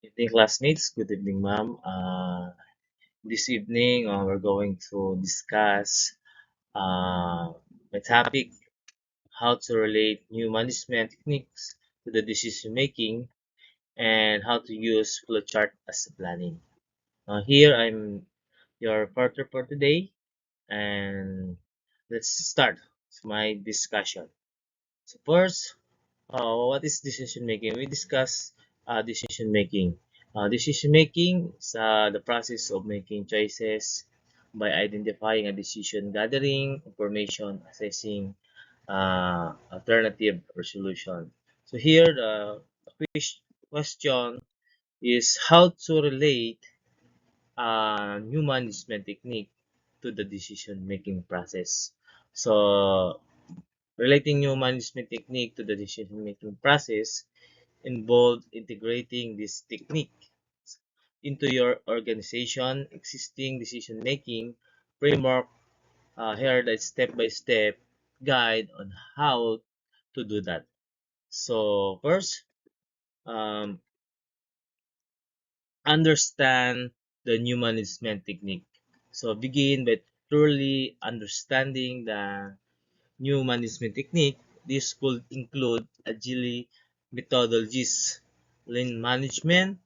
Evening, classmates. Good evening, ma'am. This evening, we're going to discuss the topic how to relate new management techniques to the decision making and how to use flowchart as a planning. Here, I'm your partner for today, and let's start my discussion. So first, what is decision making? We discuss decision making. Decision making is the process of making choices by identifying a decision, gathering information, assessing alternative or solution. So here the question is how to relate new management technique to the decision making process. So relating new management technique to the decision making process involved integrating this technique into your organization existing decision making framework. Here the step-by-step guide on how to do that. So first, um, understand the new management technique. So begin by truly understanding the new management technique. This could include agile methodologies, lean management,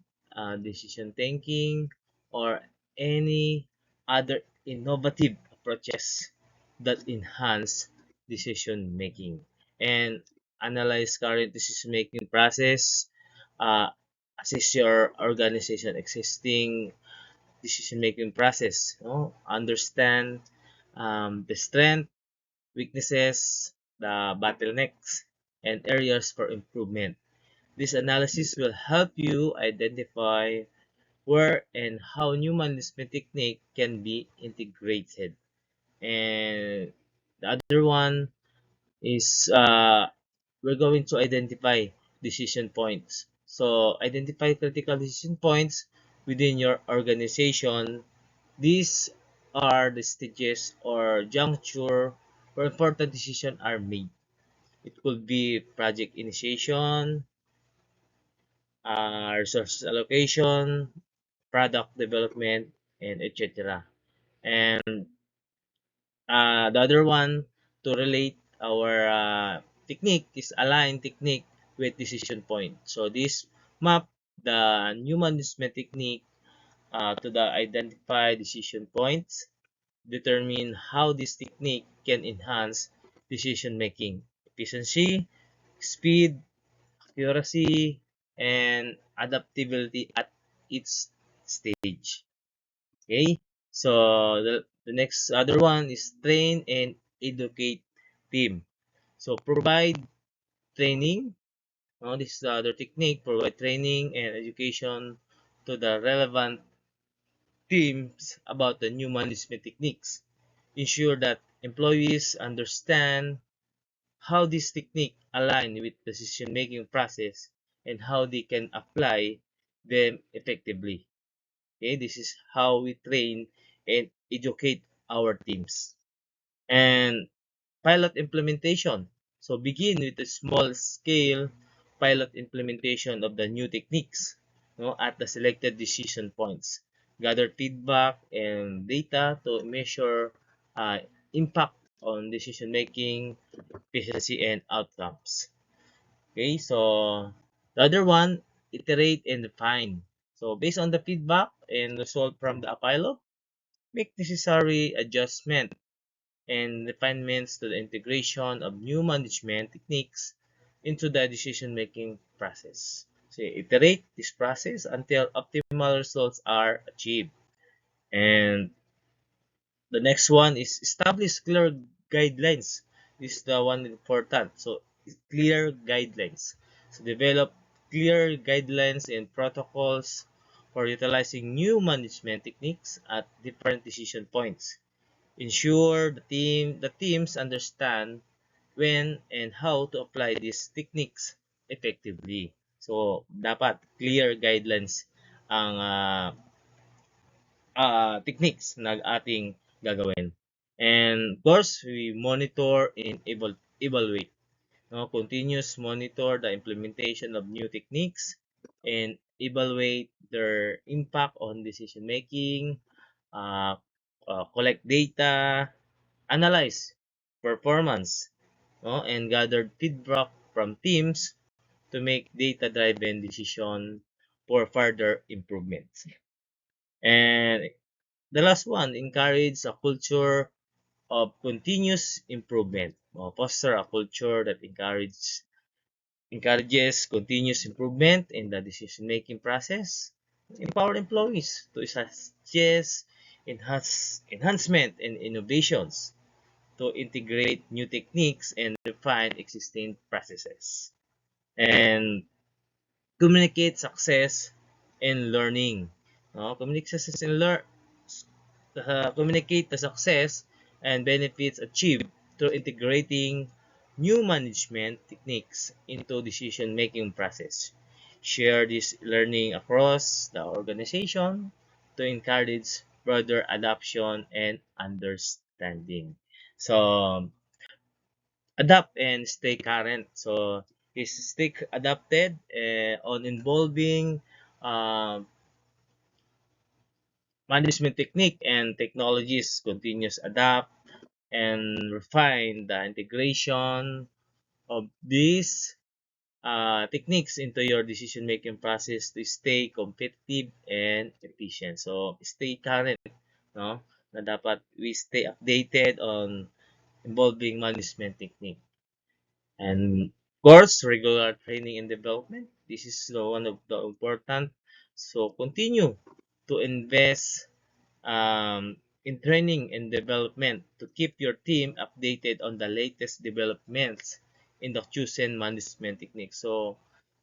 decision thinking, or any other innovative approaches that enhance decision making. And analyze current decision making process, uh, assess your organization existing decision making process. No? Understand the strength, weaknesses, the bottlenecks, and areas for improvement. This analysis will help you identify where and how new management technique can be integrated. And the other one is we're going to identify decision points. So identify critical decision points within your organization. These are the stages or juncture where important decisions are made. It could be project initiation, resource allocation, product development, and etc. And the other one to relate our technique is align technique with decision point. So this map the new management technique to the identify decision points, determine how this technique can enhance decision making efficiency, speed, accuracy, and adaptability at each stage. Okay, so the next other one is train and educate team. So provide training. This is the other technique. Provide training and education to the relevant teams about the new management techniques. Ensure that employees understand how this technique align with decision-making process and how they can apply them effectively. Okay, this is how we train and educate our teams. And pilot implementation. So begin with a small scale pilot implementation of the new techniques, at the selected decision points. Gather feedback and data to measure impact on decision making, efficiency, and outcomes. Okay, so the other one, iterate and refine. So based on the feedback and result from the pilot, make necessary adjustment and refinements to the integration of new management techniques into the decision-making process. So iterate this process until optimal results are achieved. And the next one is establish clear guidelines. This is the one important. So clear guidelines. So develop clear guidelines and protocols for utilizing new management techniques at different decision points. Ensure the teams understand when and how to apply these techniques effectively. So dapat clear guidelines ang techniques na ating gagawin. And of course, we monitor and evaluate. Continuous monitor the implementation of new techniques and evaluate their impact on decision making, uh, collect data, analyze performance, no, and gather feedback from teams to make data-driven decision for further improvements. And the last one, encourage a culture of continuous improvement. Foster a culture that encourages continuous improvement in the decision-making process. Empower employees to suggest enhancement and innovations to integrate new techniques and refine existing processes. And communicate success and learning. No? Communicate the success and benefits achieved through integrating new management techniques into decision-making process. Share this learning across the organization to encourage broader adoption and understanding. So, adapt and stay current. So, is stay adapted on involving uh, management technique and technologies continuous adapt and refine the integration of these techniques into your decision making process to stay competitive and efficient. So stay current, no? Na dapat we stay updated on involving management technique. And of course, regular training and development. This is one of the important. So continue to invest in training and development to keep your team updated on the latest developments in the chosen management technique. So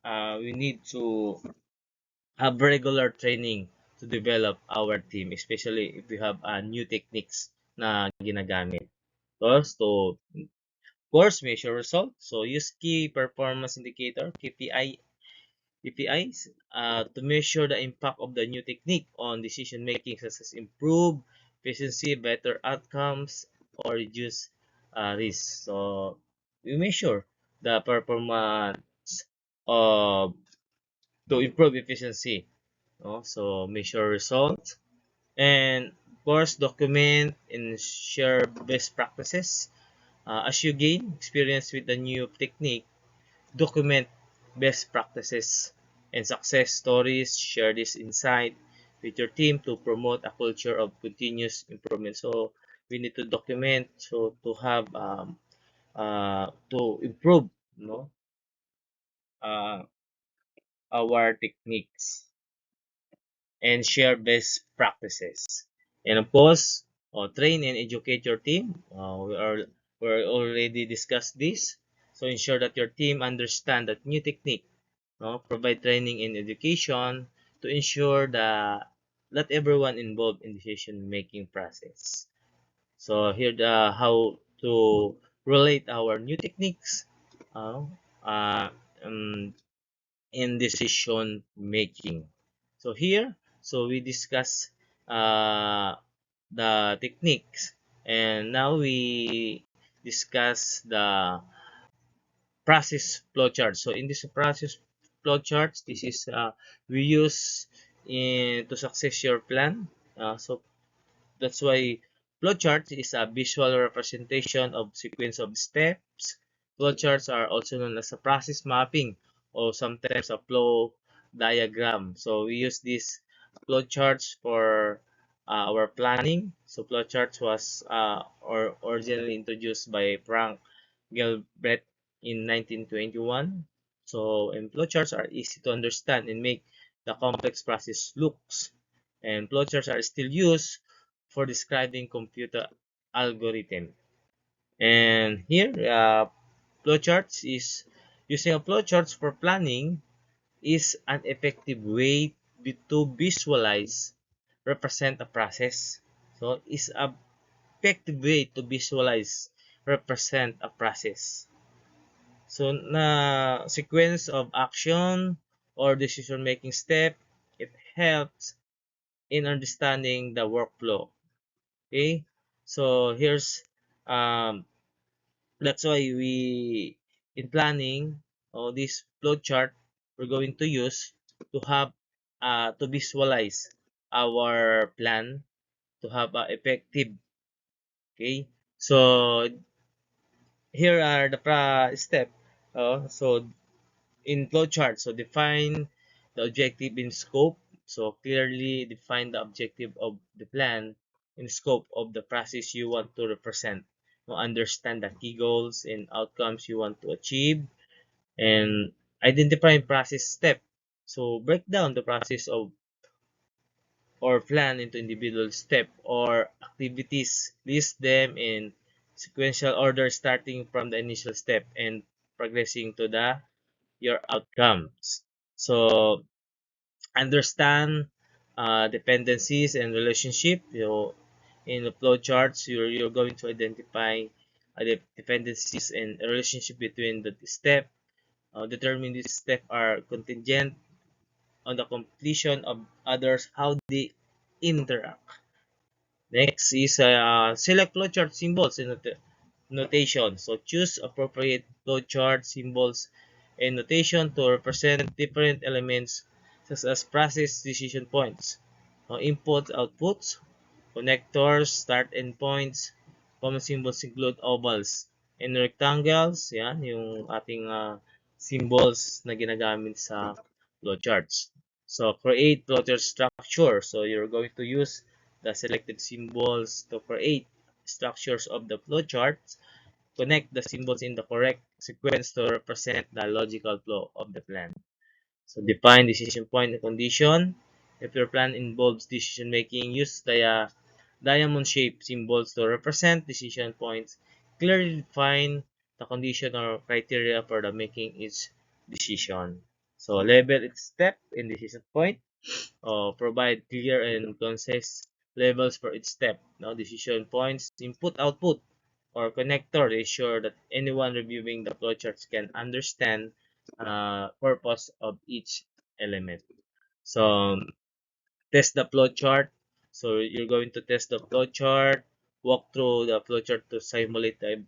we need to have regular training to develop our team, especially if we have new techniques na ginagamit. First, to course measure results. So use key performance indicator KPIs to measure the impact of the new technique on decision making, such as improve efficiency, better outcomes, or reduce risk. So we measure the performance of to improve efficiency. No? So measure results and of course document and share best practices. As you gain experience with the new technique, document best practices and success stories. Share this insight with your team to promote a culture of continuous improvement. So we need to document so to have to improve, no, uh, our techniques and share best practices. And of course, train and educate your team. We already discussed this. So ensure that your team understand that new technique. No, provide training and education to ensure that everyone involved in decision making process. So here the how to relate our new techniques uh, uh, um, in decision making. So here, so we discuss uh, the techniques, and now we discuss the process flowchart. So in this process flowchart, this is we use in to success your plan. So that's why flowchart is a visual representation of sequence of steps. Flowcharts are also known as a process mapping or sometimes a flow diagram. So we use these flowcharts for our planning. So flowcharts was originally introduced by Frank Gilbert in 1921. So and flowcharts are easy to understand and make the complex process looks. And flowcharts are still used for describing computer algorithm. And here, flowcharts is using a flowcharts for planning is an effective way to visualize, represent a process. So, it's a effective way to visualize, represent a process. So, na sequence of action or decision-making step, it helps in understanding the workflow. Okay, so here's that's why we in planning this flow chart we're going to use to have to visualize our plan to have a effective. Okay, so here are the step. So in flowchart, so define the objective in scope. So clearly define the objective of the plan in scope of the process you want to represent. Understand the key goals and outcomes you want to achieve, and identify process step. So break down the process of or plan into individual step or activities. List them in sequential order starting from the initial step and progressing to the your outcomes. So understand dependencies and relationship. In the flow charts, you're going to identify the dependencies and relationship between the step. Determine these steps are contingent on the completion of others, how they interact. Next is select flowchart symbols and notation. So choose appropriate flowchart symbols and notation to represent different elements such as process decision points, inputs, outputs, connectors, start and points. Common symbols include ovals and rectangles. Yan, yung ating symbols na ginagamit sa flowcharts. So, create flowchart structure. So, you're going to use the selected symbols to create structures of the flowcharts. Connect the symbols in the correct sequence to represent the logical flow of the plan. So define decision point and condition. If your plan involves decision making, use the diamond shaped symbols to represent decision points. Clearly define the condition or criteria for the making each decision. So label its step in decision point. Provide clear and concise labels for each step. Now decision points, input, output, or connector. Ensure that anyone reviewing the flowcharts can understand purpose of each element. So test the flowchart. So you're going to test the flowchart, walk through the flowchart to simulate the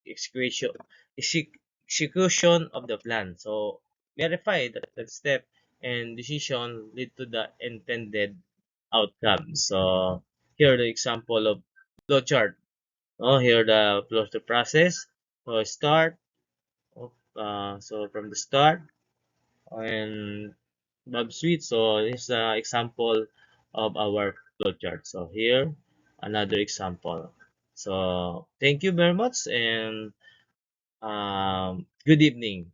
execution execution of the plan. So verify that the step and decision lead to the intended outcome. So here the example of flowchart. Here the flow to process. So start. So from the start and Bob Sweet. So this is an example of our flowchart. So here another example. So thank you very much and good evening.